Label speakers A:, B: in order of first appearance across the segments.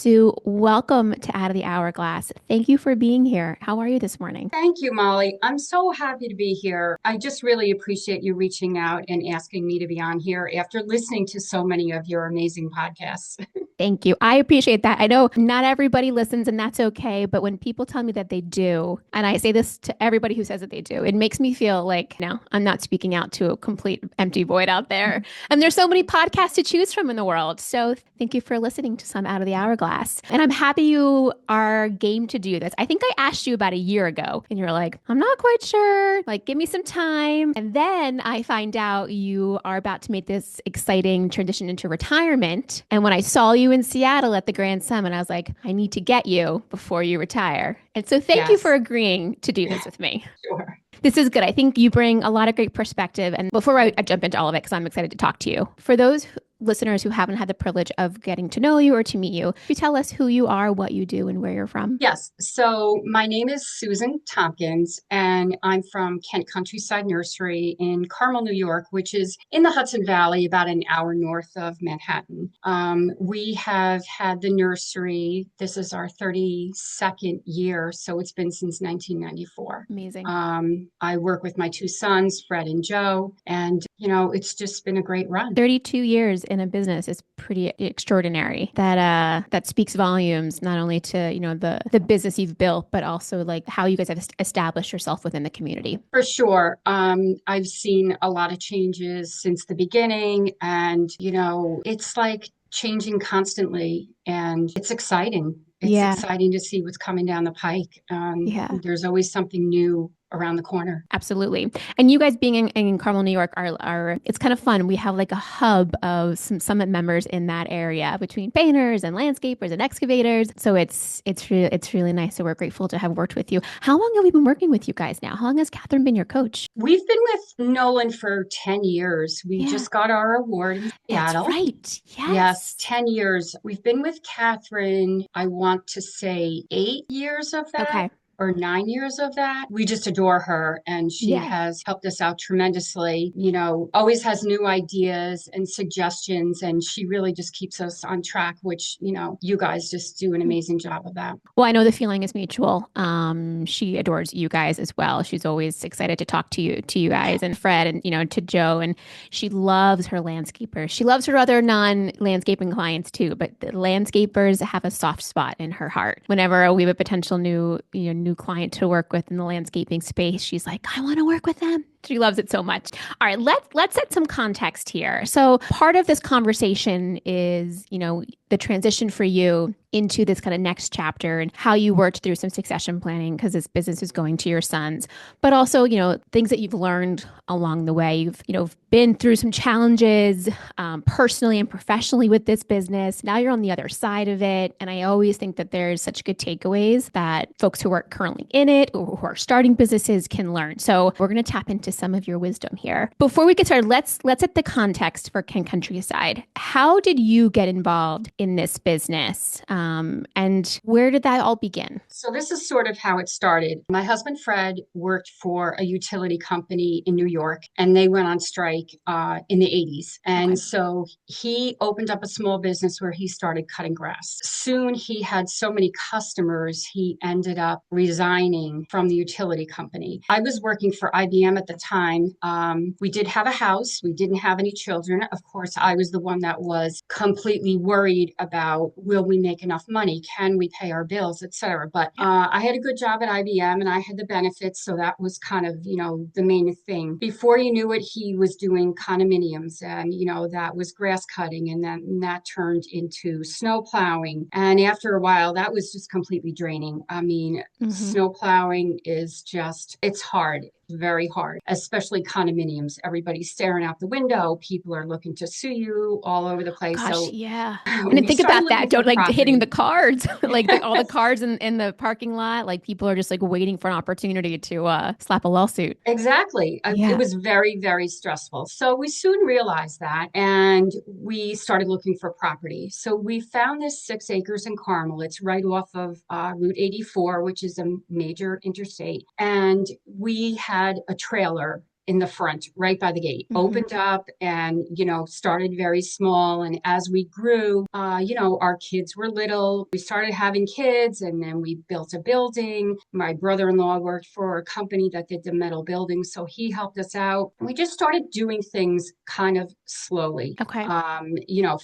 A: Sue, welcome to Out of the Hourglass. Thank you for being here. How are you this morning?
B: Thank you, Molly. I'm so happy to be here. I just really appreciate you reaching out and asking me to be on here after listening to so many of your amazing podcasts.
A: Thank you. I appreciate that. I know not everybody listens, and that's okay. But when people tell me that they do, and I say this to everybody who says that they do, it makes me feel like, no, I'm not speaking out to a complete empty void out there. And there's so many podcasts to choose from in the world. So thank you for listening to some Out of the Hourglass. And I'm happy you are game to do this. I think I asked you about a year ago, and you're like, I'm not quite sure. Like, give me some time. And then I find out you are about to make this exciting transition into retirement. And when I saw you in Seattle at the Grand Summit, I was like, I need to get you before you retire. And so thank you
B: Yes,
A: for agreeing to do this with me.
B: sure.
A: This is good. I think you bring a lot of great perspective. And before I jump into all of it, because I'm excited to talk to you, for those listeners who haven't had the privilege of getting to know you or to meet you, you tell us who you are, what you do, and where you're from.
B: Yes. So my name is Susan Tompkins, and I'm from Kent Countryside Nursery in Carmel, New York, which is in the Hudson Valley, about an hour north of Manhattan. We have had the nursery. This is our 32nd year, so it's been since 1994.
A: Amazing.
B: I work with my two sons, Fred and Joe, and it's just been a great run.
A: 32 years in a business is pretty extraordinary. That speaks volumes not only to, the business you've built, but also like how you guys have established yourself within the community.
B: For sure. I've seen a lot of changes since the beginning, and it's like changing constantly, and it's exciting. It's
A: Yeah.
B: exciting to see what's coming down the pike.
A: Yeah.
B: There's always something new around the corner.
A: Absolutely. And you guys being in Carmel, New York are it's kind of fun. We have like a hub of some summit members in that area between painters and landscapers and excavators. So it's really nice. So we're grateful to have worked with you. How long have we been working with you guys now? How long has Catherine been your coach?
B: We've been with Nolan for 10 years. We
A: Yeah,
B: just got our award in
A: that's
B: Seattle.
A: right.
B: Yes,
A: Yes.
B: 10 years. We've been with Catherine, I want to say 8 years of that.
A: Okay.
B: Or 9 years of that. We just adore her, and she
A: Yeah.
B: has helped us out tremendously. Always has new ideas and suggestions, and she really just keeps us on track, which, you guys just do an amazing job of that.
A: Well, I know the feeling is mutual. She adores you guys as well. She's always excited to talk to you guys and Fred and, to Joe. And she loves her landscapers. She loves her other non-landscaping clients too, but the landscapers have a soft spot in her heart. Whenever we have a potential new client to work with in the landscaping space, she's like, I want to work with them. She loves it so much. All right, let's set some context here. So part of this conversation is, the transition for you into this kind of next chapter and how you worked through some succession planning because this business is going to your sons, but also, things that you've learned along the way. You've been through some challenges personally and professionally with this business. Now you're on the other side of it. And I always think that there's such good takeaways that folks who are currently in it or who are starting businesses can learn. So we're going to tap into some of your wisdom here. Before we get started, let's set the context for Kent Countryside. How did you get involved in this business? And where did that all begin?
B: So this is sort of how it started. My husband Fred worked for a utility company in New York, and they went on strike in the 80s. And
A: Okay.
B: so he opened up a small business where he started cutting grass. Soon he had so many customers, he ended up resigning from the utility company. I was working for IBM at the time. We did have a house. We didn't have any children. Of course, I was the one that was completely worried about, will we make enough money? Can we pay our bills, et cetera? But I had a good job at IBM and I had the benefits. So that was kind of, the main thing. Before you knew it, he was doing condominiums and, that was grass cutting. And then that turned into snow plowing. And after a while, that was just completely draining. I mean,
A: Mm-hmm.
B: snow plowing is just, it's hard. Very hard, especially condominiums. Everybody's staring out the window. People are looking to sue you all over the place.
A: Gosh,
B: So
A: yeah. And then
B: we
A: think
B: started
A: about
B: looking
A: that.
B: for
A: Don't like hitting
B: property.
A: the cards, like all the cards in the parking lot. Like people are just like waiting for an opportunity to slap a lawsuit.
B: Exactly. It
A: Yeah.
B: was very, very stressful. So we soon realized that and we started looking for property. So we found this 6 acres in Carmel. It's right off of Route 84, which is a major interstate. And we had a trailer in the front, right by the gate.
A: Hmm.
B: Opened up and, started very small. And as we grew, our kids were little. We started having kids and then we built a building. My brother-in-law worked for a company that did the metal buildings, so he helped us out. We just started doing things kind of slowly.
A: Okay.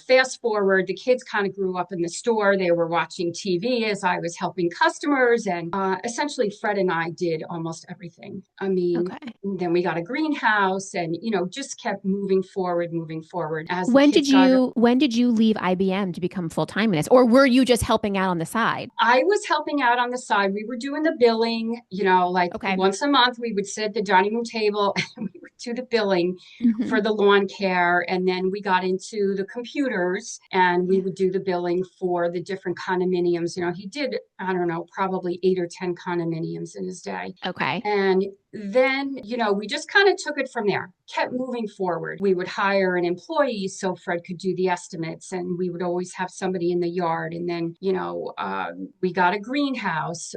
B: Fast forward, the kids kind of grew up in the store. They were watching TV as I was helping customers. And essentially, Fred and I did almost everything. I mean,
A: Okay.
B: then we got a greenhouse and, just kept moving forward as the kids got.
A: When did you leave IBM to become full time in this? Or were you just helping out on the side?
B: I was helping out on the side. We were doing the billing, like
A: Okay.
B: once a month, we would sit at the dining room table and we would do the billing
A: Hmm.
B: for the lawn care. And then we got into the computers and we
A: Yeah.
B: would do the billing for the different condominiums. He did, I don't know, probably 8 or 10 condominiums in his day.
A: Okay.
B: And then, we just kind of took it from there, kept moving forward. We would hire an employee so Fred could do the estimates, and we would always have somebody in the yard. And then, we got a greenhouse,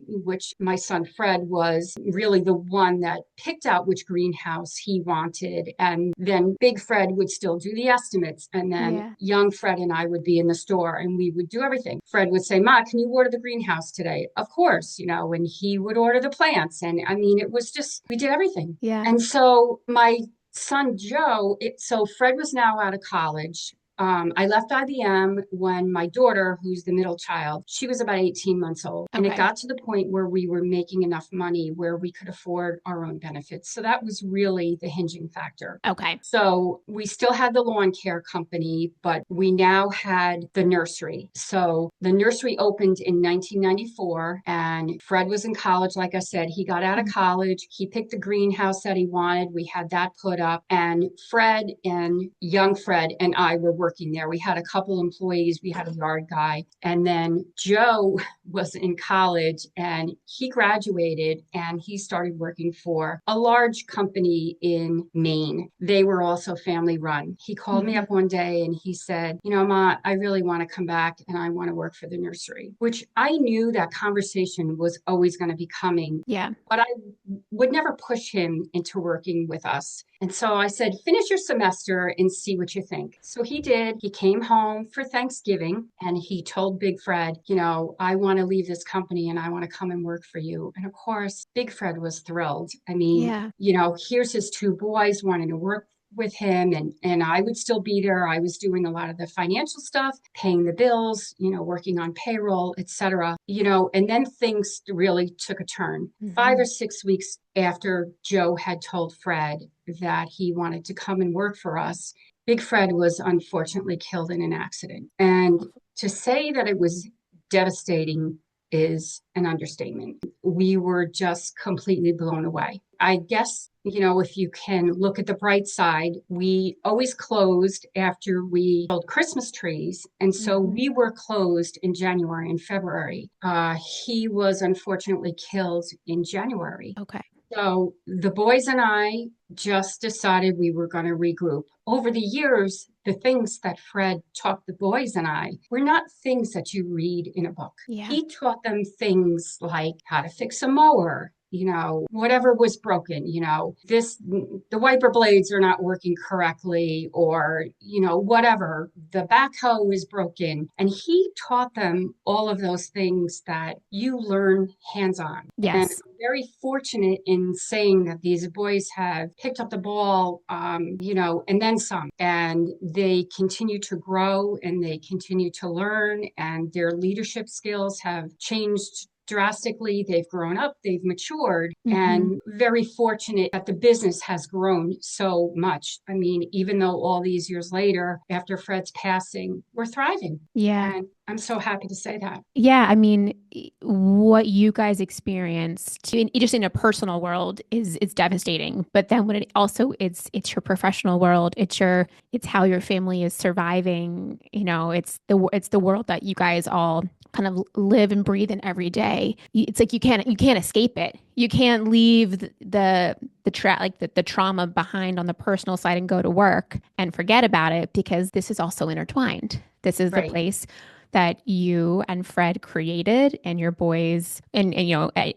B: which my son Fred was really the one that picked out which greenhouse he wanted. And then Big Fred would still do the estimates. And then
A: Yeah.
B: young Fred and I would be in the store and we would do everything. Fred would say, Ma, can you order the greenhouse today? Of course, and he would order the plants. And I mean, it was just, we did everything.
A: Yeah.
B: And so my son Joe, so Fred was now out of college. I left IBM when my daughter, who's the middle child, she was about 18 months old. And it
A: Okay.
B: got to the point where we were making enough money where we could afford our own benefits. So that was really the hinging factor.
A: Okay.
B: So we still had the lawn care company, but we now had the nursery. So the nursery opened in 1994 and Fred was in college. Like I said, he got out of
A: Mhm.
B: college. He picked the greenhouse that he wanted. We had that put up and Fred and young Fred and I were working there. We had a couple employees. We had a yard guy. And then Joe was in college and he graduated and he started working for a large company in Maine. They were also family run. He called me
A: Mhm.
B: up one day and he said, Ma, I really want to come back and I want to work for the nursery, which I knew that conversation was always going to be coming,
A: Yeah.
B: but I would never push him into working with us. And so I said, finish your semester and see what you think. So he did. He came home for Thanksgiving and he told Big Fred, I want to leave this company and I want to come and work for you. And of course, Big Fred was thrilled. I mean,
A: Yeah.
B: here's his two boys wanting to work with him and I would still be there. I was doing a lot of the financial stuff, paying the bills, working on payroll, etc. And then things really took a turn. Five
A: Hmm.
B: or 6 weeks after Joe had told Fred that he wanted to come and work for us, Big Fred was unfortunately killed in an accident. And to say that it was devastating is an understatement. We were just completely blown away. I guess, if you can look at the bright side, we always closed after we sold Christmas trees. And so
A: Hmm.
B: we were closed in January and February. He was unfortunately killed in January.
A: Okay.
B: So the boys and I just decided we were going to regroup. Over the years, the things that Fred taught the boys and I were not things that you read in a book.
A: Yeah.
B: He taught them things like how to fix a mower, whatever was broken, the wiper blades are not working correctly, or, whatever, the backhoe is broken. And he taught them all of those things that you learn hands on. And
A: Yes.
B: I'm very fortunate in saying that these boys have picked up the ball, and then some. And they continue to grow and they continue to learn, and their leadership skills have changed drastically. They've grown up, they've matured,
A: Hmm.
B: and very fortunate that the business has grown so much. I mean, even though all these years later, after Fred's passing, we're thriving.
A: Yeah.
B: And I'm so happy to say that.
A: Yeah, I mean, what you guys experienced just in a personal world is devastating. But then when it also it's your professional world, it's how your family is surviving. It's the world that you guys all kind of live and breathe in every day. It's like you can't escape it. You can't leave the trauma behind on the personal side and go to work and forget about it because this is also intertwined. This is the
B: Right.
A: place that you and Fred created, and your boys and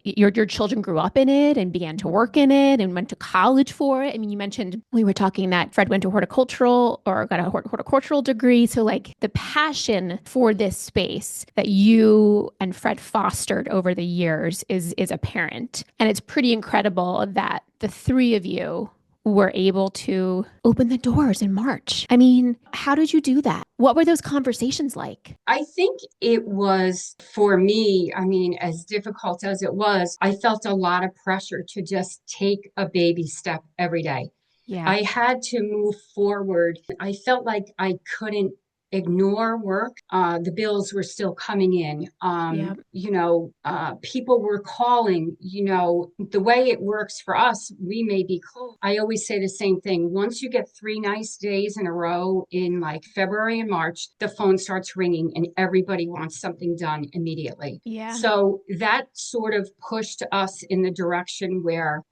A: your children grew up in it and began to work in it and went to college for it. I mean, you mentioned we were talking that Fred went to horticultural or got a horticultural degree. So like the passion for this space that you and Fred fostered over the years is apparent. And it's pretty incredible that the three of you were able to open the doors in March. I mean, how did you do that? What were those conversations like?
B: I think it was for me, I mean, as difficult as it was, I felt a lot of pressure to just take a baby step every day.
A: Yeah.
B: I had to move forward. I felt like I couldn't ignore work. The bills were still coming in.
A: Yeah.
B: People were calling. The way it works for us, we may be closed. I always say the same thing. Once you get 3 nice days in a row in like February and March, the phone starts ringing and everybody wants something done immediately.
A: Yeah.
B: So that sort of pushed us in the direction where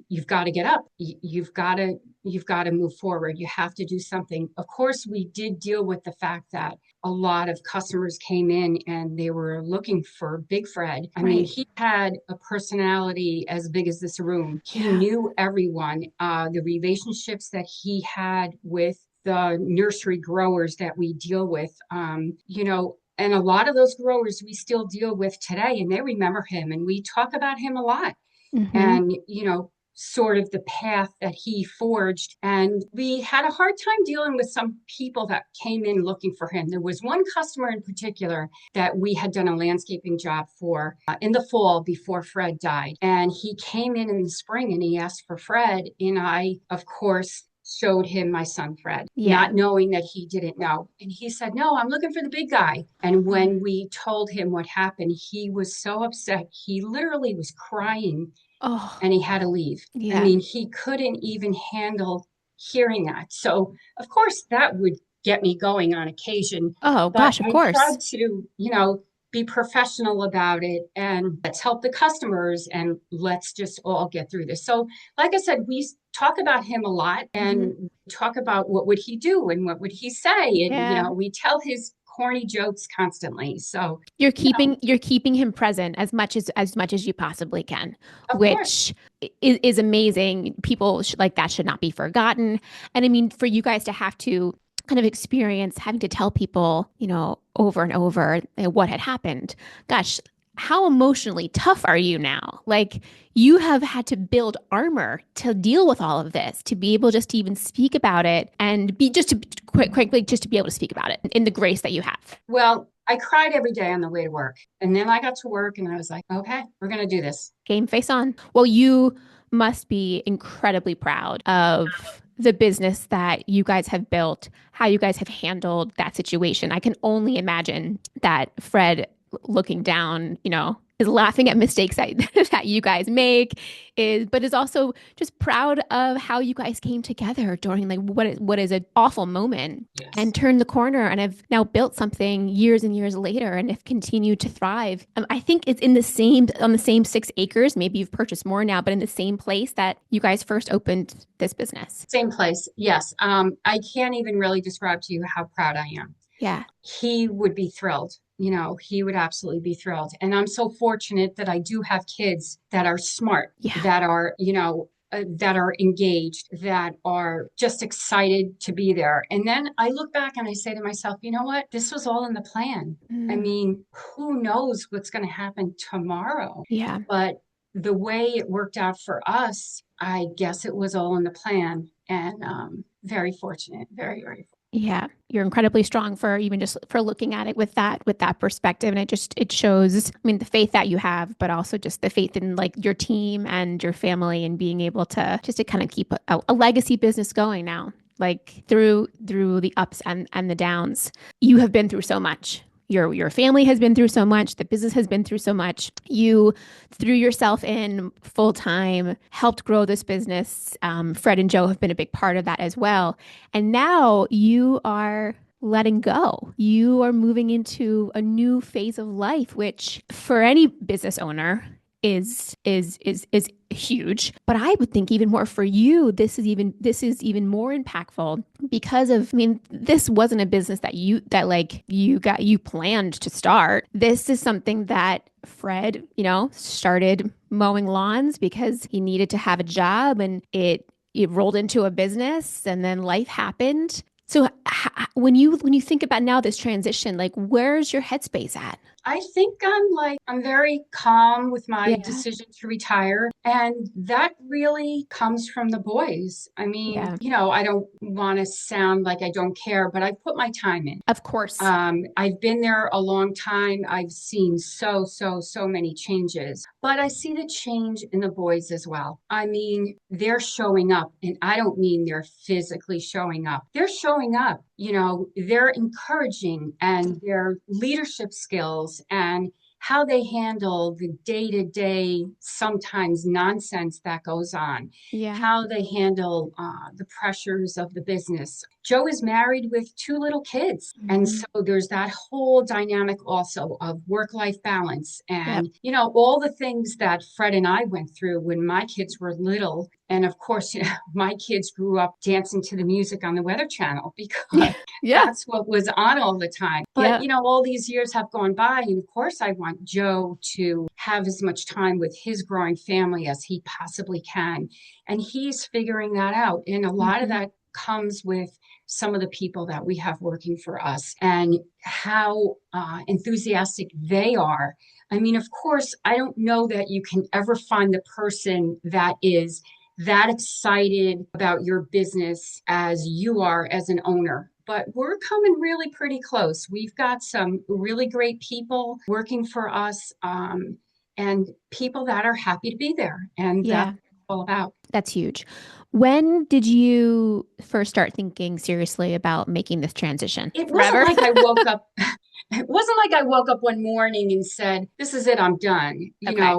B: you've got to get up. You've got to move forward. You have to do something. Of course, we did deal with the fact that a lot of customers came in and they were looking for Big Fred. I mean,
A: Right.
B: he had a personality as big as this room. He
A: Yeah.
B: knew everyone. The relationships that he had with the nursery growers that we deal with, and a lot of those growers we still deal with today, and they remember him, and we talk about him a lot.
A: Mm-hmm.
B: And sort of the path that he forged. And we had a hard time dealing with some people that came in looking for him. There was one customer in particular that we had done a landscaping job for in the fall before Fred died. And he came in the spring and he asked for Fred. And I, of course, showed him my son Fred,
A: Yeah.
B: not knowing that he didn't know. And he said, "No, I'm looking for the big guy." And
A: Mm.
B: when we told him what happened, he was so upset. He literally was crying
A: Oh,
B: and he had to leave. I
A: yeah.
B: mean, he couldn't even handle hearing that. So, of course, that would get me going on occasion.
A: Oh,
B: But
A: gosh, of
B: I
A: course.
B: tried to, be professional about it and let's help the customers and let's just all get through this. So, like I said, we talk about him a lot
A: Hmm.
B: and talk about what would he do and what would he say. And,
A: Yeah.
B: we tell his corny jokes constantly. So,
A: You're keeping him present as much as you possibly can,
B: of course.
A: which is amazing. People like that should not be forgotten. And I mean, for you guys to have to kind of experience having to tell people, over and over what had happened. Gosh, how emotionally tough are you now? Like you have had to build armor to deal with all of this, to be able just to even speak about it and be just to quite quickly just to be able to speak about it in the grace that you have.
B: Well, I cried every day on the way to work. And then I got to work and I was like, okay, we're going to do this.
A: Game face on. Well, you must be incredibly proud of the business that you guys have built, how you guys have handled that situation. I can only imagine that Fred looking down, is laughing at mistakes that, that you guys make, but is also just proud of how you guys came together during like what is an awful moment
B: Yes.
A: and turned the corner and have now built something years and years later and have continued to thrive. I think it's on the same 6 acres. Maybe you've purchased more now, but in the same place that you guys first opened this business.
B: Same place. Yes. I can't even really describe to you how proud I am.
A: Yeah.
B: He would be thrilled. He would absolutely be thrilled. And I'm so fortunate that I do have kids that are smart,
A: Yeah.
B: that are engaged, that are just excited to be there. And then I look back and I say to myself, you know what? This was all in the plan. I
A: Mm.
B: mean, who knows what's going to happen tomorrow?
A: Yeah.
B: But the way it worked out for us, I guess it was all in the plan. And very fortunate, very, very fortunate.
A: Yeah, you're incredibly strong for even just for looking at it with that perspective, and it shows. I mean, the faith that you have, but also just the faith in like your team and your family, and being able to just to kind of keep a legacy business going now, like through the ups and the downs. You have been through so much. Your family has been through so much. The business has been through so much. You threw yourself in full time, helped grow this business. Fred and Joe have been a big part of that as well. And now you are letting go. You are moving into a new phase of life, which for any business owner is huge. But I would think even more for you, this is even more impactful because of, I mean, this wasn't a business that you planned to start. This is something that Fred, started mowing lawns because he needed to have a job, and it rolled into a business, and then life happened. So when you think about now this transition, like, where's your headspace at?
B: I think I'm very calm with my
A: Yeah.
B: decision to retire. And that really comes from the boys. I mean,
A: Yeah.
B: I don't want to sound like I don't care, but I put my time in.
A: Of course.
B: I've been there a long time. I've seen so many changes, but I see the change in the boys as well. I mean, they're showing up, and I don't mean they're physically showing up. They're showing up, they're encouraging, and their leadership skills and how they handle the day to day, sometimes nonsense that goes on,
A: Yeah.
B: how they handle the pressures of the business. Joe is married with two little kids. And
A: Hmm.
B: so there's that whole dynamic also of work life balance
A: Yep.
B: and, all the things that Fred and I went through when my kids were little. And of course, my kids grew up dancing to the music on the Weather Channel because
A: Yeah.
B: that's what was on all the time. But,
A: Yep.
B: all these years have gone by. And of course, I want Joe to have as much time with his growing family as he possibly can. And he's figuring that out. And a lot of
A: Hmm.
B: that comes with some of the people that we have working for us and how enthusiastic they are. I mean, of course, I don't know that you can ever find the person that is that excited about your business as you are as an owner. But we're coming really pretty close. We've got some really great people working for us, and people that are happy to be there. And that's
A: Yeah.
B: all about.
A: That's huge. When did you first start thinking seriously about making this transition?
B: It wasn't
A: Forever?
B: like I woke up. It wasn't like I woke up one morning and said, "This is it, I'm done."
A: Okay.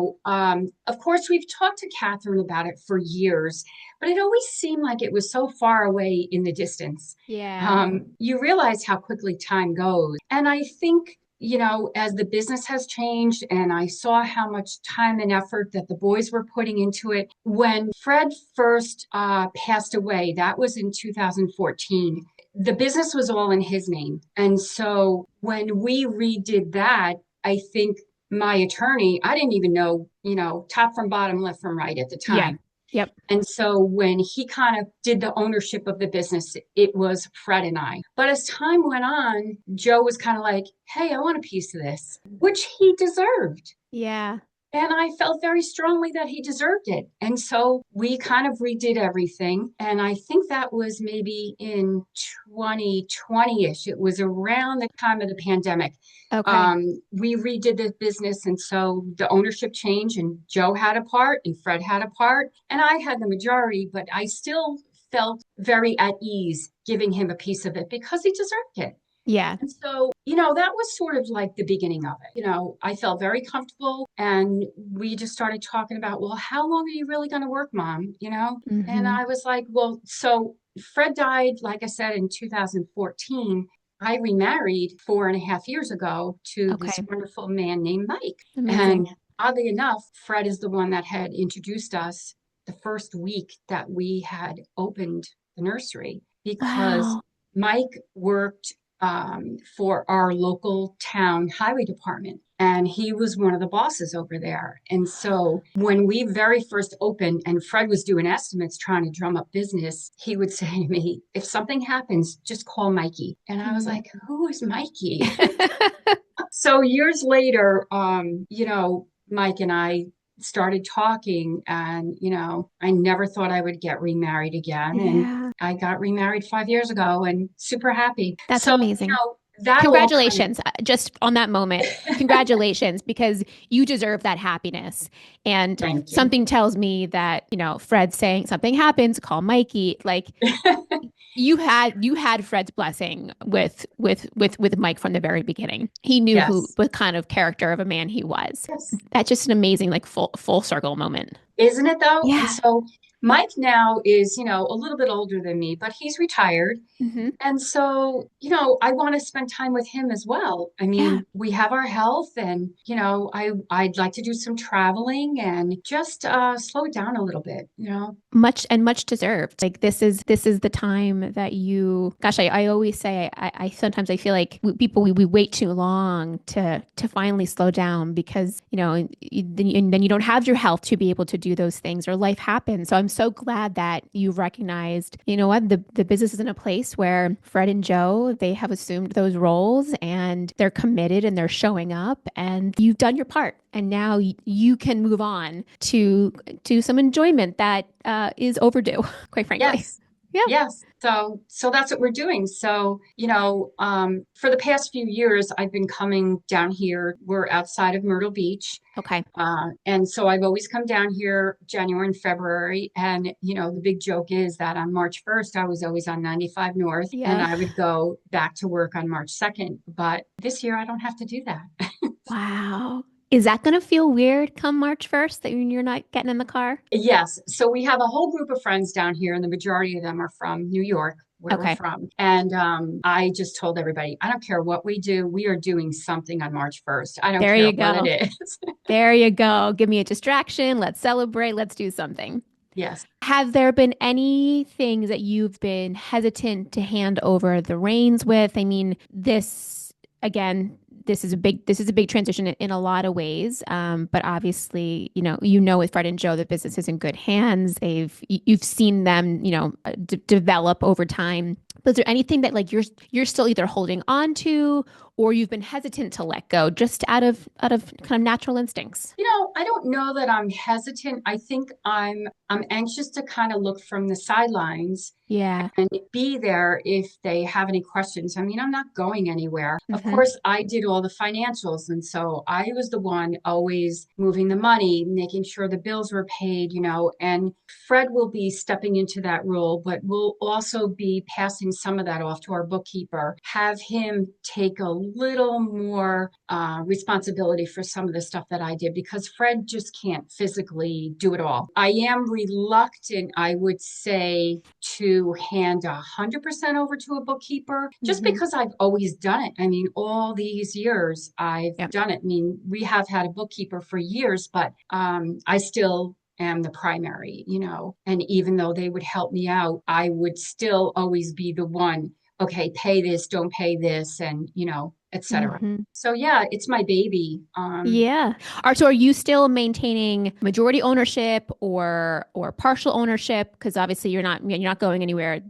B: Of course, we've talked to Catherine about it for years, but it always seemed like it was so far away in the distance.
A: Yeah.
B: You realize how quickly time goes. And I think, as the business has changed and I saw how much time and effort that the boys were putting into it, when Fred first passed away, that was in 2014. The business was all in his name. And so when we redid that, I think my attorney, I didn't even know, top from bottom, left from right at the
A: Yeah.
B: time.
A: Yep.
B: And so when he kind of did the ownership of the business, it was Fred and I. But as time went on, Joe was kind of like, hey, I want a piece of this, which he deserved.
A: Yeah.
B: And I felt very strongly that he deserved it. And so we kind of redid everything. And I think that was maybe in 2020-ish. It was around the time of the pandemic.
A: Okay.
B: We redid the business. And so the ownership changed, and Joe had a part, and Fred had a part, and I had the majority, but I still felt very at ease giving him a piece of it because he deserved it.
A: Yeah.
B: And so, that was sort of like the beginning of it. I felt very comfortable, and we just started talking about, well, how long are you really going to work, Mom? And
A: Hmm.
B: I was like, well, so Fred died, like I said, in 2014. I remarried 4.5 years ago to this
A: Okay.
B: wonderful man named Mike.
A: Amazing.
B: And oddly enough, Fred is the one that had introduced us the first week that we had opened the nursery because
A: Wow.
B: Mike worked for our local town highway department. And he was one of the bosses over there. And so when we very first opened and Fred was doing estimates trying to drum up business, he would say to me, if something happens, just call Mikey. And I was
A: Mhm.
B: like, who is Mikey? So years later, Mike and I started talking, and, I never thought I would get remarried again. And
A: Yeah.
B: I got remarried 5 years ago and super happy.
A: That's
B: So,
A: amazing.
B: that all kind
A: Congratulations, just on that moment.
B: of,
A: Congratulations, because you deserve that happiness. And
B: thank you.
A: something tells me that, Fred saying something happens, call Mikey. Like, you had Fred's blessing with Mike from the very beginning. He knew
B: Yes.
A: what kind of character of a man he was.
B: Yes.
A: That's just an amazing, like, full circle moment.
B: Isn't it though? And
A: Yeah.
B: so Mike now is, a little bit older than me, but he's retired.
A: Hmm.
B: And so, I want to spend time with him as well. I
A: Yeah.
B: mean, we have our health and, I'd like to do some traveling and just slow it down a little bit,
A: Much deserved. Like this is the time that you, gosh, I always say, I sometimes I feel like we wait too long to finally slow down because, then you don't have your health to be able to do those things or life happens. So I'm so glad that you recognized, you know what, the business is in a place where Fred and Joe, they have assumed those roles and they're committed and they're showing up and you've done your part. And now you can move on to some enjoyment that is overdue, quite frankly.
B: Yes.
A: Yeah.
B: Yes. So that's what we're doing. So, for the past few years, I've been coming down here. We're outside of Myrtle Beach.
A: Okay.
B: And so I've always come down here January and February. And, the big joke is that on March 1st, I was always on 95 North and
A: Yeah.
B: I would go back to work on March 2nd. But this year, I don't have to do that.
A: Wow. Is that going to feel weird come March 1st that you're not getting in the car?
B: Yes. So we have a whole group of friends down here, and the majority of them are from New York, where we're
A: Okay.
B: from. And I just told everybody, I don't care what we do, we are doing something on March 1st. I don't
A: There
B: care
A: you
B: what it
A: go.
B: is.
A: There you go. Give me a distraction. Let's celebrate. Let's do something.
B: Yes.
A: Have there been any things that you've been hesitant to hand over the reins with? I mean, again, this is a big transition in a lot of ways. But obviously, with Fred and Joe, the business is in good hands. You've seen them, develop over time. But is there anything that like you're still either holding on to or you've been hesitant to let go just out of kind of natural instincts?
B: I don't know that I'm hesitant. I think I'm anxious to kind of look from the sidelines
A: Yeah.
B: and be there if they have any questions. I mean, I'm not going anywhere. Of
A: Hmm.
B: course, I did all the financials. And so I was the one always moving the money, making sure the bills were paid, and Fred will be stepping into that role, but we'll also be passing some of that off to our bookkeeper, have him take a little more responsibility for some of the stuff that I did because Fred just can't physically do it all. I am reluctant, I would say, to hand 100% over to a bookkeeper just
A: Hmm.
B: because I've always done it. I mean, all these years I've
A: Yep.
B: done it. I mean, we have had a bookkeeper for years, but I still am the primary, and even though they would help me out, I would still always be the one, okay, pay this, don't pay this, and, etc.
A: Hmm.
B: So yeah, it's my baby.
A: Yeah. So are you still maintaining majority ownership or partial ownership? Because obviously you're not going anywhere.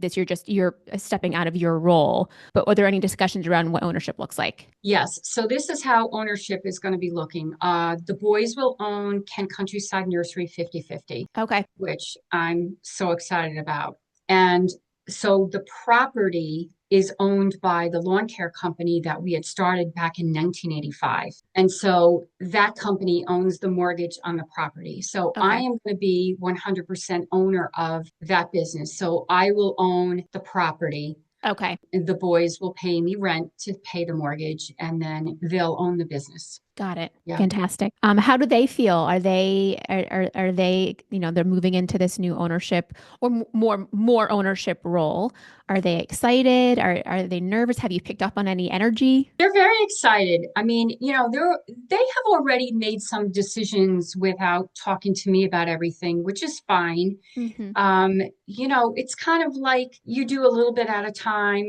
A: You're stepping out of your role. But are there any discussions around what ownership looks like?
B: Yes, so this is how ownership is going to be looking. The boys will own Kent Countryside Nursery 50/50,
A: Okay.
B: which I'm so excited about. And so the property is owned by the lawn care company that we had started back in 1985. And so that company owns the mortgage on the property. So I
A: Okay.
B: am going to be 100% owner of that business. So I will own the property.
A: Okay.
B: The boys will pay me rent to pay the mortgage, and then they'll own the business.
A: Got it.
B: Yeah.
A: Fantastic. How do they feel? Are they, they're moving into this new ownership or more ownership role? Are they excited? Are they nervous? Have you picked up on any energy?
B: They're very excited. I mean, they have already made some decisions without talking to me about everything, which is fine.
A: Hmm.
B: It's kind of like you do a little bit at a time.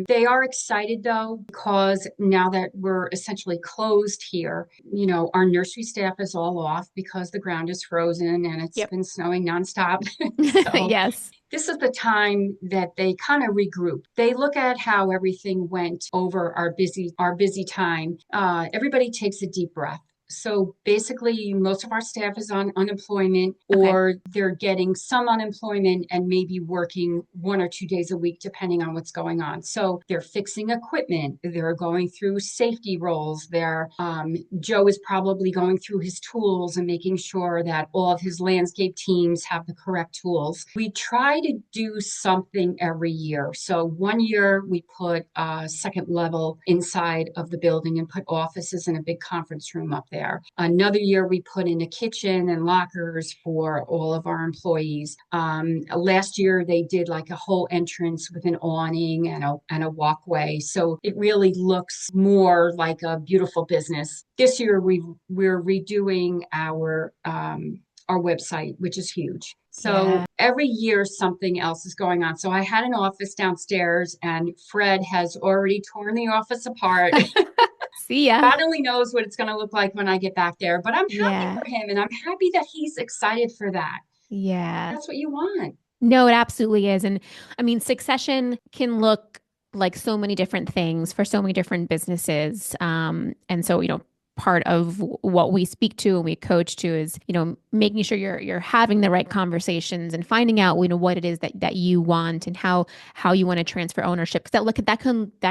B: They are excited though, because now that we're essentially closed here, our nursery staff is all off because the ground is frozen and it's
A: Yep.
B: been snowing nonstop. So
A: Yes.
B: this is the time that they kind of regroup. They look at how everything went over our busy time. Everybody takes a deep breath. So basically, most of our staff is on unemployment
A: Okay.
B: or they're getting some unemployment and maybe working 1 or 2 days a week, depending on what's going on. So they're fixing equipment. They're going through safety roles. Joe is probably going through his tools and making sure that all of his landscape teams have the correct tools. We try to do something every year. So one year we put a second level inside of the building and put offices and a big conference room up there. there. Another year, we put in a kitchen and lockers for all of our employees. Last year, they did like a whole entrance with an awning and a walkway. So it really looks more like a beautiful business. This year, we're redoing our website, which is huge. So
A: Yeah.
B: every year something else is going on. So I had an office downstairs and Fred has already torn the office apart.
A: See ya.
B: God only knows what it's going to look like when I get back there, but I'm happy
A: Yeah.
B: for him and I'm happy that he's excited for that.
A: Yeah.
B: That's what you want.
A: No, it absolutely is. And I mean, succession can look like so many different things for so many different businesses. And so, part of what we speak to and we coach to is, making sure you're having the right conversations and finding out, what it is that you want and how you want to transfer ownership. Because that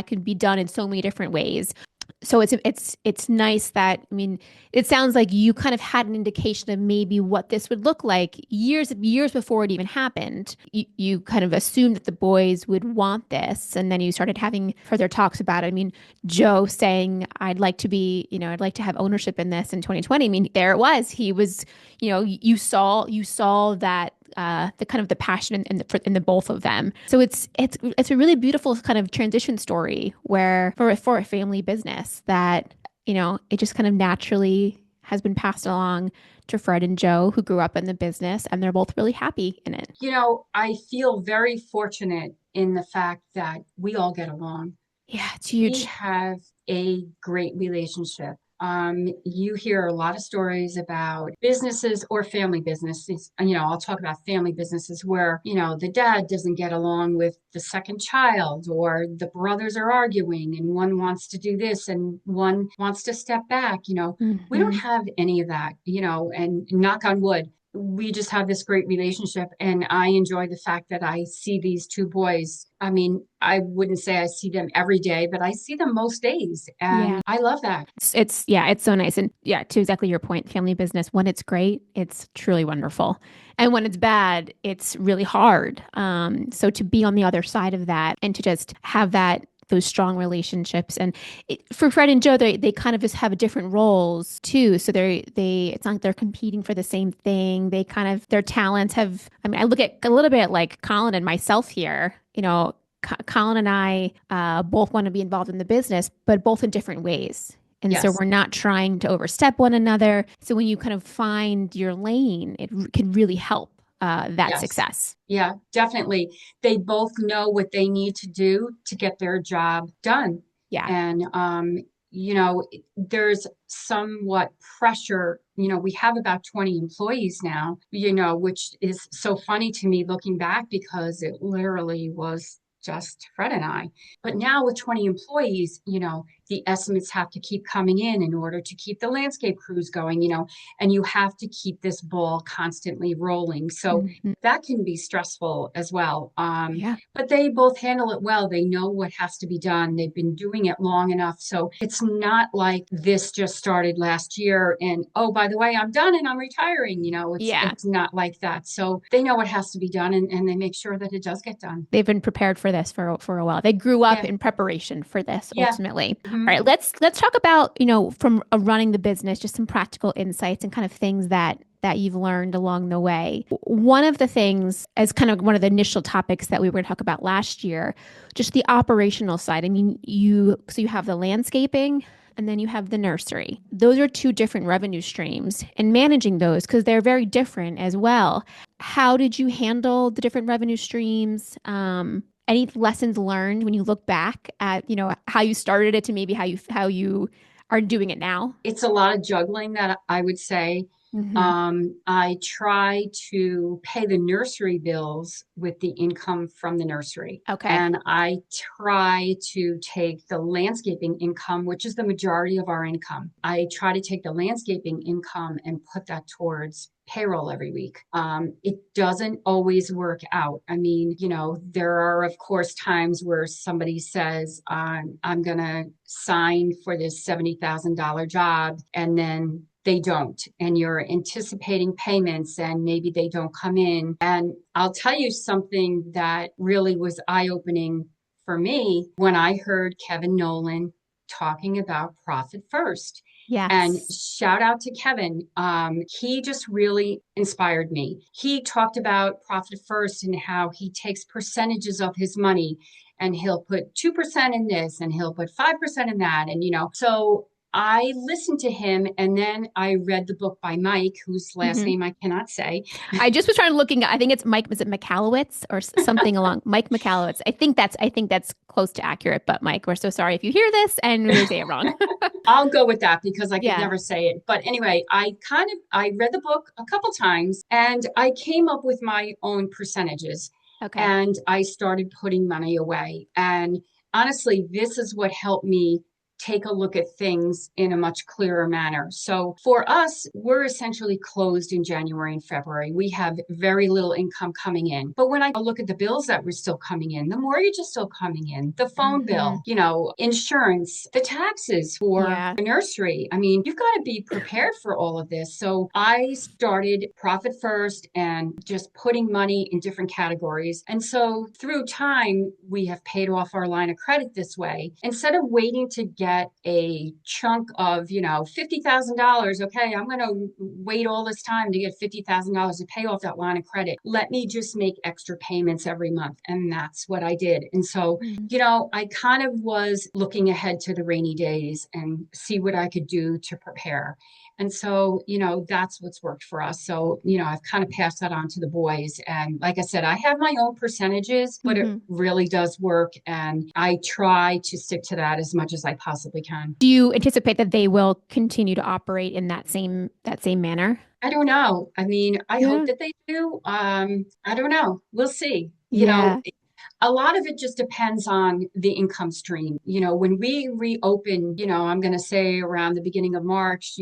A: can be done in so many different ways. So it's nice that, I mean, it sounds like you kind of had an indication of maybe what this would look like years before it even happened. You kind of assumed that the boys would want this, and then you started having further talks about it. I mean, Joe saying, I'd like to have ownership in this in 2020. I mean, there it was. He was, you saw that the kind of the passion in the both of them. So it's a really beautiful kind of transition story where for a family business that it just kind of naturally has been passed along to Fred and Joe, who grew up in the business, and they're both really happy in it.
B: I feel very fortunate in the fact that we all get along.
A: Yeah, it's
B: We
A: huge.
B: have a great relationship. You hear a lot of stories about businesses or family businesses. I'll talk about family businesses where, the dad doesn't get along with the second child, or the brothers are arguing and one wants to do this and one wants to step back. We don't
A: Hmm.
B: have any of that, and knock on wood, we just have this great relationship. And I enjoy the fact that I see these two boys. I mean, I wouldn't say I see them every day, but I see them most days.
A: Yeah.
B: And I love that.
A: It's so nice. And yeah, to exactly your point, family business, when it's great, it's truly wonderful. And when it's bad, it's really hard. So to be on the other side of that and to just have those strong relationships, and for Fred and Joe, they kind of just have different roles too. So it's not like they're competing for the same thing. They kind of, their talents have, I mean, I look at a little bit like Colin and myself here, Colin and I both want to be involved in the business, but both in different ways. And so
B: Yes.
A: we're not trying to overstep one another. So when you kind of find your lane, can really help that
B: Yes.
A: success.
B: Yeah, definitely. They both know what they need to do to get their job done.
A: Yeah.
B: And, there's somewhat pressure. We have about 20 employees now, which is so funny to me looking back because it literally was just Fred and I. But now with 20 employees, the estimates have to keep coming in order to keep the landscape crews going, and you have to keep this ball constantly rolling. So
A: Mhm.
B: that can be stressful as well.
A: Yeah.
B: But they both handle it well. They know what has to be done. They've been doing it long enough. So it's not like this just started last year and, oh, by the way, I'm done and I'm retiring.
A: Yeah.
B: It's not like that. So they know what has to be done and they make sure that it does get done.
A: They've been prepared for this for a while. They grew up
B: Yeah.
A: in preparation for this
B: Yeah.
A: ultimately. All
B: Hmm.
A: right, let's talk about, from running the business, just some practical insights and kind of things that you've learned along the way. One of the things, as kind of one of the initial topics that we were going to talk about last year, just the operational side. I mean, you have the landscaping and then you have the nursery. Those are two different revenue streams, and managing those, because they're very different as well. How did you handle the different revenue streams? Any lessons learned when you look back at, how you started it to maybe how you are doing it now?
B: It's a lot of juggling that I would say.
A: Hmm.
B: I try to pay the nursery bills with the income from the nursery.
A: Okay.
B: And I try to take the landscaping income, which is the majority of our income. I try to take the landscaping income and put that towards payroll every week. It doesn't always work out. I mean, there are, of course, times where somebody says, I'm going to sign for this $70,000 job, and then they don't. And you're anticipating payments and maybe they don't come in. And I'll tell you something that really was eye-opening for me when I heard Kevin Nolan talking about profit first. And
A: Yes.
B: shout out to Kevin. He just really inspired me. He talked about profit first and how he takes percentages of his money and he'll put 2% in this and he'll put 5% in that. And, so I listened to him and then I read the book by Mike, whose last
A: Hmm.
B: name I cannot say.
A: I just was trying to looking. I think it's Mike. Is it McAllowitz or something along Mike McAllowitz? I think that's close to accurate. But Mike, we're so sorry if you hear this and we say it wrong.
B: I'll go with that because I could
A: Yeah.
B: never say it. But anyway, I read the book a couple times and I came up with my own percentages
A: Okay.
B: and I started putting money away. And honestly, this is what helped me take a look at things in a much clearer manner. So for us, we're essentially closed in January and February. We have very little income coming in. But when I look at the bills that were still coming in, the mortgage is still coming in, the phone
A: Hmm.
B: bill, insurance, the taxes for
A: Yeah.
B: the nursery. I mean, you've got to be prepared for all of this. So I started profit first and just putting money in different categories. And so through time, we have paid off our line of credit this way. Instead of waiting to get a chunk of, $50,000, okay, I'm going to wait all this time to get $50,000 to pay off that line of credit. Let me just make extra payments every month. And that's what I did. And so,
A: Mhm.
B: I kind of was looking ahead to the rainy days and see what I could do to prepare. And so, that's what's worked for us. So, I've kind of passed that on to the boys. And like I said, I have my own percentages, but it
A: Mhm.
B: really does work. And I try to stick to that as much as I possibly can.
A: Do you anticipate that they will continue to operate in that same manner?
B: I don't know. I mean, I hope
A: Yeah.
B: that they do. I don't know. We'll see.
A: Yeah.
B: A lot of it just depends on the income stream. When we reopen, I'm going to say around the beginning of March,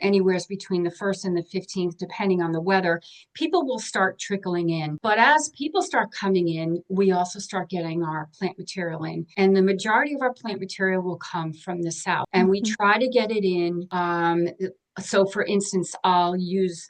B: anywhere between the 1st and the 15th, depending on the weather, people will start trickling in. But as people start coming in, we also start getting our plant material in. And the majority of our plant material will come from the south. And we
A: Hmm.
B: try to get it in. So, for instance, I'll use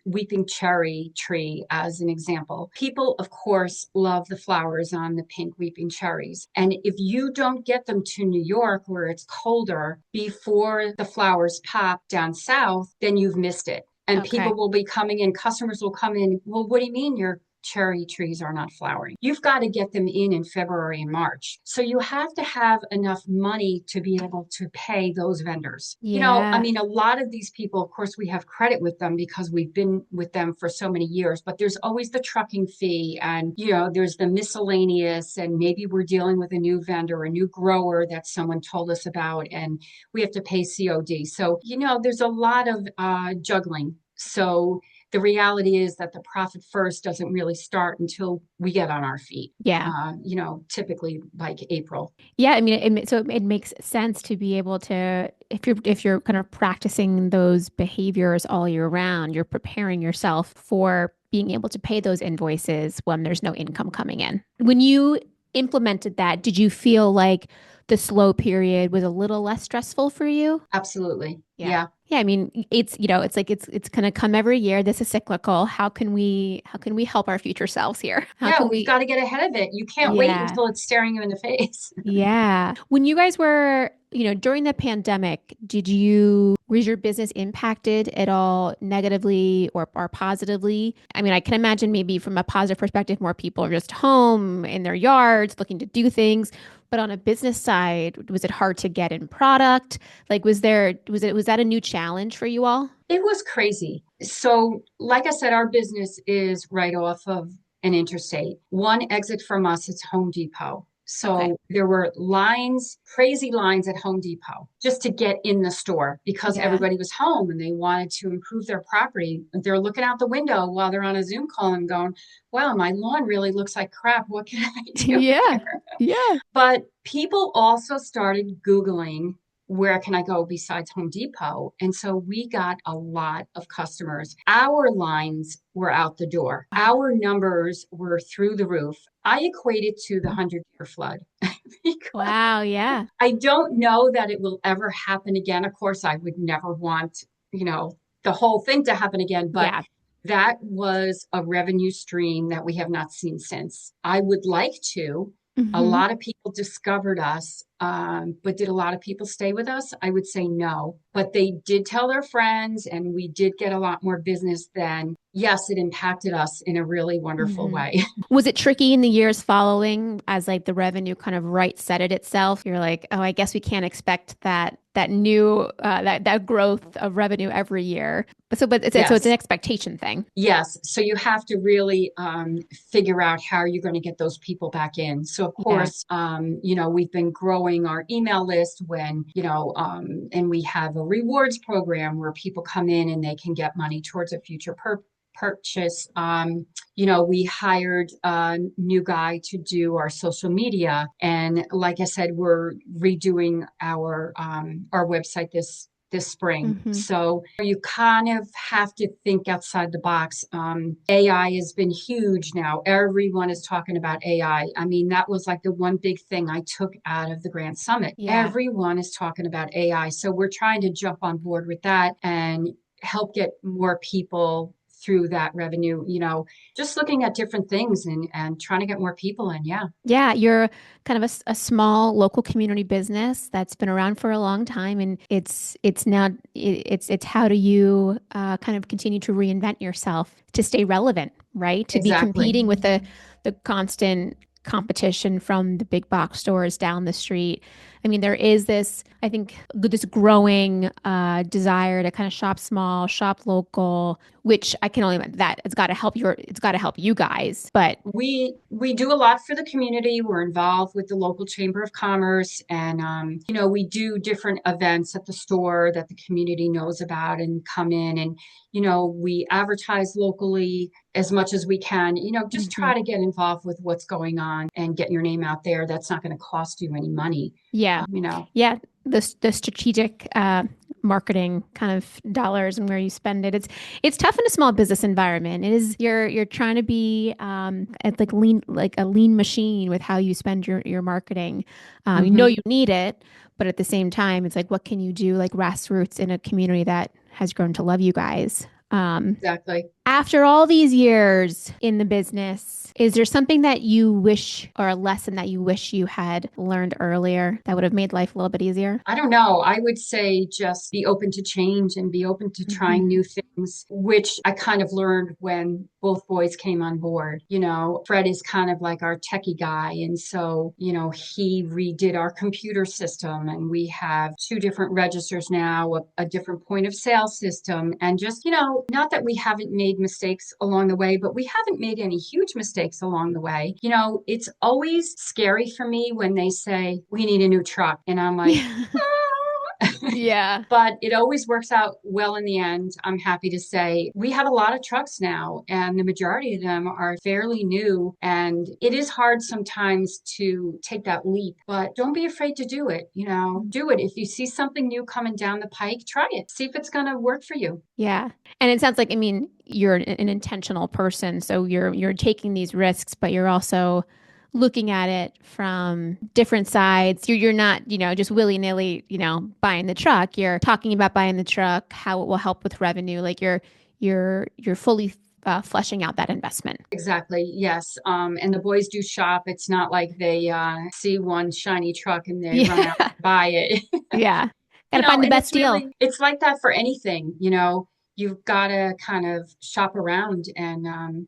B: weeping cherry tree as an example. People, of course, love the flowers on the pink weeping cherries. And if you don't get them to New York where it's colder before the flowers pop down south, then you've missed it. And people
A: Okay.
B: will be coming in, customers will come in. Well, what do you mean your cherry trees are not flowering? You've got to get them in February and March. So you have to have enough money to be able to pay those vendors. I
A: Yeah.
B: mean, a lot of these people, of course, we have credit with them because we've been with them for so many years, but there's always the trucking fee and, there's the miscellaneous, and maybe we're dealing with a new vendor, a new grower that someone told us about, and we have to pay COD. So, there's a lot of juggling. So the reality is that the profit first doesn't really start until we get on our feet.
A: Yeah.
B: Typically like April.
A: Yeah, I mean, so it makes sense to be able to, if you're kind of practicing those behaviors all year round, you're preparing yourself for being able to pay those invoices when there's no income coming in. When you implemented that, did you feel like the slow period was a little less stressful for you?
B: Absolutely.
A: Yeah.
B: Yeah.
A: Yeah, I mean, it's like it's going to come every year. This is cyclical. How can we help our future selves here? How
B: Yeah,
A: can
B: we've
A: we
B: got to get ahead of it. You can't wait
A: Yeah.
B: until it's staring you in the face.
A: Yeah. When you guys were, during the pandemic, was your business impacted at all negatively or positively? I mean, I can imagine maybe from a positive perspective, more people are just home in their yards looking to do things. But on a business side, was it hard to get in product? Like, was that a new challenge for you all?
B: It was crazy. So, like I said, our business is right off of an interstate. One exit from us is Home Depot.
A: Okay.
B: So there were lines, crazy lines at Home Depot just to get in the store because
A: Yeah.
B: everybody was home and they wanted to improve their property. They're looking out the window while they're on a Zoom call and going, wow, my lawn really looks like crap. What can I do
A: Yeah.
B: here?
A: Yeah.
B: But people also started Googling, where can I go besides Home Depot? And so we got a lot of customers. Our lines were out the door.
A: Wow.
B: Our numbers were through the roof. I equate it to the 100-year flood because
A: Wow. Yeah.
B: I don't know that it will ever happen again. Of course, I would never want, the whole thing to happen again, but
A: Yeah.
B: that was a revenue stream that we have not seen since. I would like to. A
A: Hmm.
B: lot of people discovered us, but did a lot of people stay with us? I would say no. But they did tell their friends, and we did get a lot more business then. Yes, it impacted us in a really wonderful
A: Hmm.
B: way.
A: Was it tricky in the years following as like the revenue kind of right set it itself? You're like, oh, I guess we can't expect that new that growth of revenue every year. So it's an
B: Yes.
A: expectation thing.
B: Yes. So you have to really figure out how you're going to get those people back in. So of
A: Yeah.
B: course, we've been growing our email list and we have a rewards program where people come in and they can get money towards a future purchase. We hired a new guy to do our social media, and like I said, we're redoing our website this spring.
A: Hmm.
B: So you kind of have to think outside the box. AI has been huge now. Everyone is talking about AI. I mean, that was like the one big thing I took out of the Grand Summit.
A: Yeah.
B: Everyone is talking about AI. So we're trying to jump on board with that and help get more people through that revenue, just looking at different things and trying to get more people in. Yeah,
A: Yeah, you're kind of a small local community business that's been around for a long time, and it's now it's how do you kind of continue to reinvent yourself to stay relevant, right? To be
B: exactly.
A: competing with the constant competition from the big box stores down the street. I mean, there is this, I think, this growing desire to kind of shop small, shop local, which I can only that it's got to help you guys, but.
B: We do a lot for the community. We're involved with the local chamber of commerce, and we do different events at the store that the community knows about and come in, and we advertise locally as much as we can. Just
A: Mhm.
B: try to get involved with what's going on and get your name out there. That's not going to cost you any money.
A: Yeah. Yeah. The strategic marketing kind of dollars and where you spend it. It's tough in a small business environment. It is you're trying to be at like a lean machine with how you spend your marketing. You know
B: Hmm.
A: you need it, but at the same time, it's like what can you do like grassroots in a community that has grown to love you guys.
B: Exactly.
A: After all these years in the business, is there something that you wish or a lesson that you wish you had learned earlier that would have made life a little bit easier?
B: I don't know. I would say just be open to change and be open to trying
A: Hmm.
B: new things, which I kind of learned when both boys came on board. Fred is kind of like our techie guy. And so, he redid our computer system, and we have two different registers now, a different point of sale system. And just, not that we haven't made mistakes along the way, but we haven't made any huge mistakes along the way. It's always scary for me when they say, we need a new truck. And I'm like,
A: Yeah. Yeah.
B: but it always works out well in the end. I'm happy to say we have a lot of trucks now, and the majority of them are fairly new. And it is hard sometimes to take that leap, but don't be afraid to do it. Do it. If you see something new coming down the pike, try it. See if it's going to work for you.
A: Yeah. And it sounds like, I mean, you're an intentional person, so you're taking these risks, but you're also looking at it from different sides. You're not, just willy-nilly, buying the truck. You're talking about buying the truck, how it will help with revenue. Like you're fully fleshing out that investment.
B: Exactly. Yes. And the boys do shop. It's not like they see one shiny truck and they run out
A: Yeah.
B: and buy it.
A: Yeah. Got to find the
B: And
A: best deal.
B: it's like that for anything. You've got to kind of shop around and,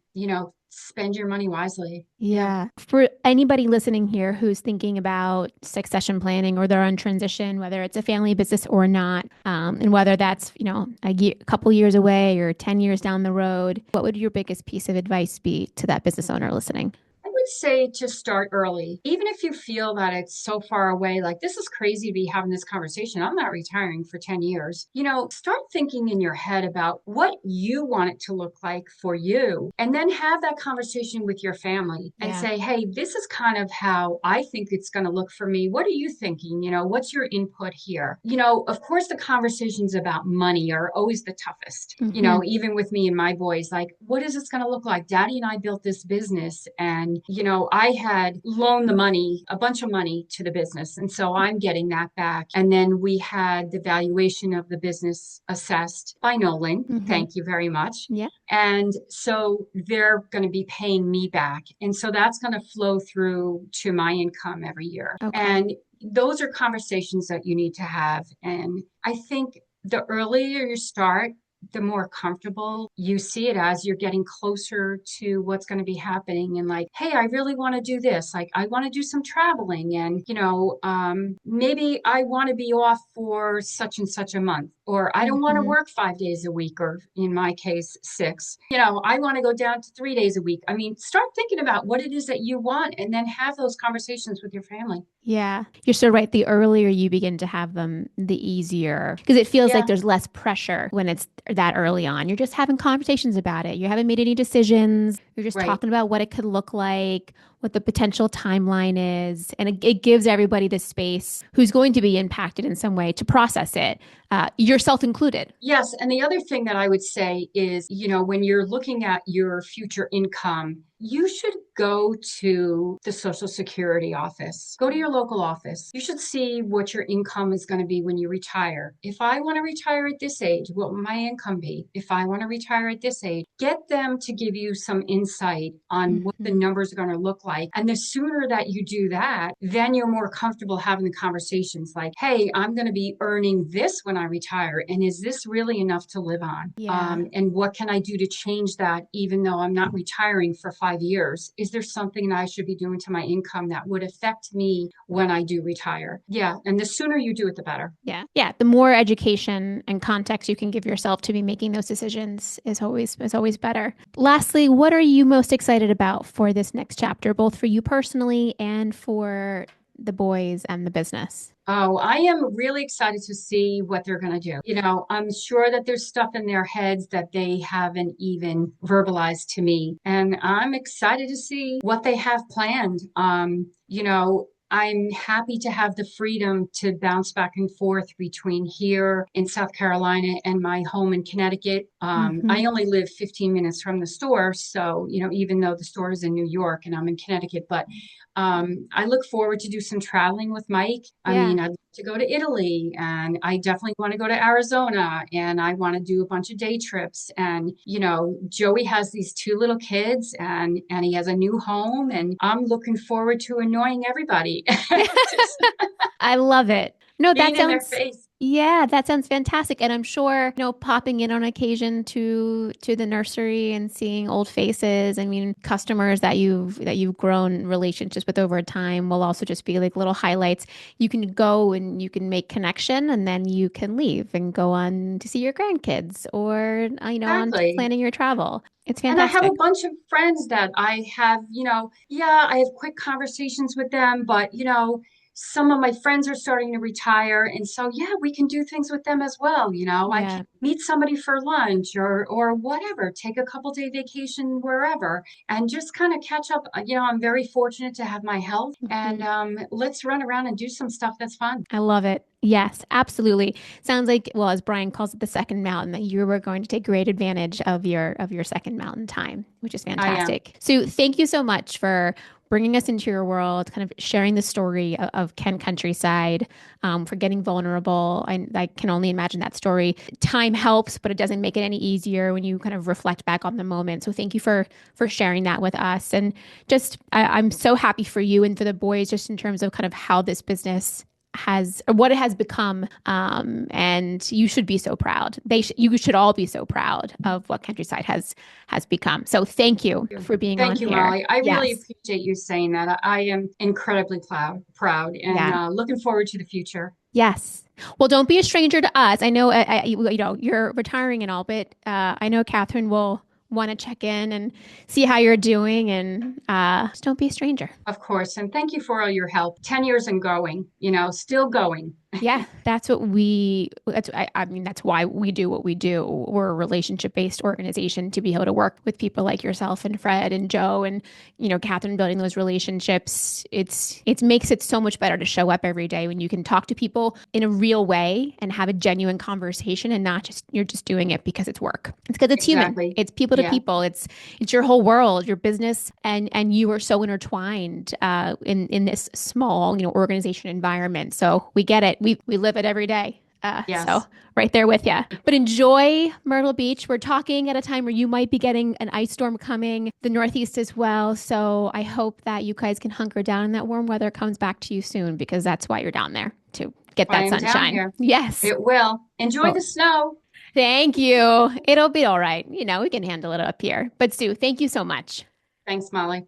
B: spend your money wisely. Yeah.
A: Yeah. For anybody listening here who's thinking about succession planning or they're on transition, whether it's a family business or not, and whether that's, a couple years away or 10 years down the road, what would your biggest piece of advice be to that business owner listening?
B: I would say to start early, even if you feel that it's so far away, like this is crazy to be having this conversation. I'm not retiring for 10 years. Start thinking in your head about what you want it to look like for you, and then have that conversation with your family and
A: Yeah.
B: say, hey, this is kind of how I think it's going to look for me. What are you thinking? What's your input here? Of course, the conversations about money are always the toughest.
A: Hmm.
B: Even with me and my boys, like, what is this going to look like? Daddy and I built this business, and I had loaned the money, a bunch of money to the business. And so I'm getting that back. And then we had the valuation of the business assessed by Nolan.
A: Hmm.
B: Thank you very much.
A: Yeah.
B: And so they're going to be paying me back. And so that's going to flow through to my income every year.
A: Okay.
B: And those are conversations that you need to have. And I think the earlier you start, the more comfortable you see it as you're getting closer to what's going to be happening. And like, hey, I really want to do this. Like, I want to do some traveling, and maybe I want to be off for such and such a month, or I don't want to
A: Hmm.
B: work 5 days a week, or in my case, six. I want to go down to 3 days a week. I mean, start thinking about what it is that you want, and then have those conversations with your family.
A: Yeah, you're so right. The earlier you begin to have them, the easier because it feels like
B: Yeah,
A: there's less pressure when it's that early on. You're just having conversations about it. You haven't made any decisions. You're just
B: right.
A: talking about what it could look like, what the potential timeline is. And it gives everybody the space who's going to be impacted in some way to process it, yourself included.
B: Yes, and the other thing that I would say is, when you're looking at your future income, you should go to the Social Security office. Go to your local office. You should see what your income is going to be when you retire. If I want to retire at this age, what will my income be? If I want to retire at this age, get them to give you some insight on what the
A: Hmm.
B: numbers are going to look like. And the sooner that you do that, then you're more comfortable having the conversations like, hey, I'm going to be earning this when I retire. And is this really enough to live on?
A: Yeah.
B: And what can I do to change that, even though I'm not retiring for 5 years? Is there something that I should be doing to my income that would affect me when I do retire? Yeah. And the sooner you do it, the better.
A: Yeah. Yeah. The more education and context you can give yourself to be making those decisions is always better. Lastly, what are you most excited about for this next chapter, both for you personally and for the boys and the business?
B: Oh, I am really excited to see what they're going to do. I'm sure that there's stuff in their heads that they haven't even verbalized to me. And I'm excited to see what they have planned. I'm happy to have the freedom to bounce back and forth between here in South Carolina and my home in Connecticut.
A: Hmm.
B: I only live 15 minutes from the store. So, even though the store is in New York and I'm in Connecticut, but I look forward to do some traveling with Mike. I
A: Yeah.
B: mean, I'd love to go to Italy, and I definitely want to go to Arizona, and I want to do a bunch of day trips. And Joey has these two little kids, and he has a new home, and I'm looking forward to annoying everybody, just
A: I love it. No,
B: being in their face.
A: yeah, that sounds fantastic. And I'm sure, popping in on occasion to the nursery and seeing old faces. I mean, customers that you've grown relationships with over time will also just be like little highlights. You can go and you can make connection and then you can leave and go on to see your grandkids or, on to
B: Exactly.
A: planning your travel. It's
B: And I have a
A: fantastic.
B: bunch of friends that I have, yeah, I have quick conversations with them, but, some of my friends are starting to retire. And so, yeah, we can do things with them as well. I can
A: Yeah.
B: meet somebody for lunch or whatever, take a couple day vacation wherever and just kind of catch up. I'm very fortunate to have my health, and
A: Mhm.
B: let's run around and do some stuff that's fun.
A: I love it. Yes, absolutely. Sounds like, well, as Brian calls it, the second mountain, that you were going to take great advantage of your second mountain time, which is
B: I am.
A: fantastic. So thank you so much for bringing us into your world, kind of sharing the story of Kent Countryside, for getting vulnerable. I can only imagine that story. Time helps, but it doesn't make it any easier when you kind of reflect back on the moment. So thank you for sharing that with us. And just I'm so happy for you and for the boys, just in terms of kind of how this business has or what it has become, and you should be so proud. You should all be so proud of what Countryside has become. So thank you for being on
B: Thank you,
A: here.
B: Molly. I really
A: Yes.
B: appreciate you saying that. I am incredibly proud, and
A: Yeah.
B: looking forward to the future.
A: Yes. Well, don't be a stranger to us. I know, you're retiring and all, but I know Catherine will want to check in and see how you're doing, and just don't be a stranger.
B: Of course. And thank you for all your help. 10 years and going, still going.
A: Yeah, I mean, that's why we do what we do. We're a relationship-based organization to be able to work with people like yourself and Fred and Joe and, Catherine building those relationships. It makes it so much better to show up every day when you can talk to people in a real way and have a genuine conversation and not just you're just doing it because it's work. It's because it's human.
B: Exactly.
A: It's people to
B: Yeah.
A: people. It's your whole world, your business, and you are so intertwined in this small, organization environment. So we get it. We live it every day. So
B: Yes.
A: right there with you. But enjoy Myrtle Beach. We're talking at a time where you might be getting an ice storm coming, the Northeast as well. So I hope that you guys can hunker down and that warm weather comes back to you soon because that's why you're down there to get
B: I
A: that
B: am down
A: sunshine.
B: here.
A: Yes.
B: It will. Enjoy
A: Well,
B: the snow.
A: thank you. It'll be all right. We can handle it up here. But Sue, thank you so much.
B: Thanks, Molly.